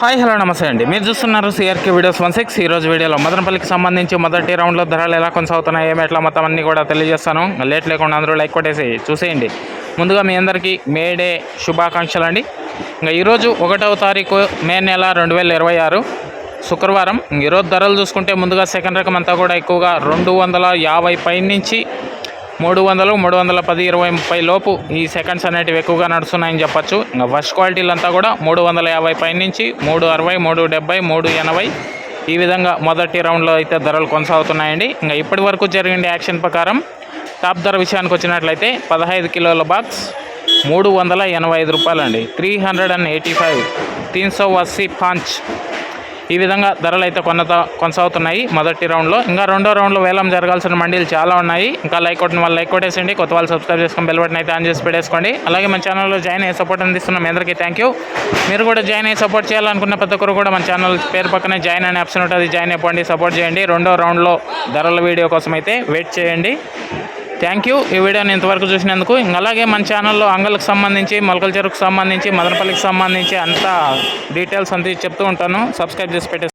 Hi hello నమస్తే అండి. మీరు చూస్తున్నారు సిఆర్కే వీడియోస్ 16. ఈరోజు వీడియోలో మదనపల్లికి సంబంధించి మొదటి రౌండ్లో ధరలు ఎలా కొనసాగుతున్నాయి, ఏమి ఎట్లా మొత్తం అన్నీ కూడా తెలియజేస్తాను. లేట్ లేకుండా అందరూ లైక్ కొట్టేసి చూసేయండి. ముందుగా మీ అందరికీ మే డే శుభాకాంక్షలు అండి. ఇంకా ఈరోజు 1వ తారీఖు మే నెల 2026 శుక్రవారం. ఈరోజు ధరలు చూసుకుంటే ముందుగా సెకండ్ రకం అంతా కూడా ఎక్కువగా 250 పై నుంచి 300, 310, 20, 30 లోపు ఈ సెకండ్స్ అనేటివి ఎక్కువగా నడుస్తున్నాయని చెప్పచ్చు. ఇంకా ఫస్ట్ క్వాలిటీలు అంతా కూడా 350 పై నుంచి 360, 370, 380 ఈ విధంగా మొదటి రౌండ్లో అయితే ధరలు కొనసాగుతున్నాయండి. ఇంకా ఇప్పటి వరకు జరిగిన యాక్షన్ ప్రకారం టాప్ ధర విషయానికి వచ్చినట్లయితే 15 కిలోల బాక్స్ 385 రూపాయలండి. 385, 380 పాంచ్ ఈ విధంగా ధరలు అయితే కొనసాగుతున్నాయి మొదటి రౌండ్లో. ఇంకా రెండో రౌండ్లో వేలం జరగాల్సిన మండీలు చాలా ఉన్నాయి. ఇంకా లైక్ కొట్టిన వాళ్ళు లైక్ కొట్టేసండి, కొత్త వాళ్ళు సబ్స్క్రైబ్ చేసుకొని బెల్ బటన్ అయితే ఆన్ చేసి పెట్టేసుకోండి. అలాగే మన ఛానల్లో జాయిన్ అయ్యి సపోర్ట్ అందిస్తున్న మీ అందరికీ థ్యాంక్ యూ. మీరు కూడా జాయిన్ అయ్యి సపోర్ట్ చేయాలనుకున్న ప్రతి ఒక్కరు కూడా మన ఛానల్ పేరు పక్కనే జాయిన్ అనే ఆప్షన్ ఉంటుంది, జాయిన్ అయిపోండి, సపోర్ట్ చేయండి. రెండో రౌండ్లో ధరల వీడియో కోసం అయితే వెయిట్ చేయండి. థ్యాంక్ యూ ఈ వీడియోని ఇంతవరకు చూసినందుకు. అలాగే మన ఛానల్లో అంగళ్ళకు సంబంధించి, మొలకల చెరుకు సంబంధించి, మదనపల్లికి సంబంధించి అంతా డీటెయిల్స్ అంతా చెప్తూ ఉంటాను. సబ్స్క్రైబ్ చేసి పెట్టేసి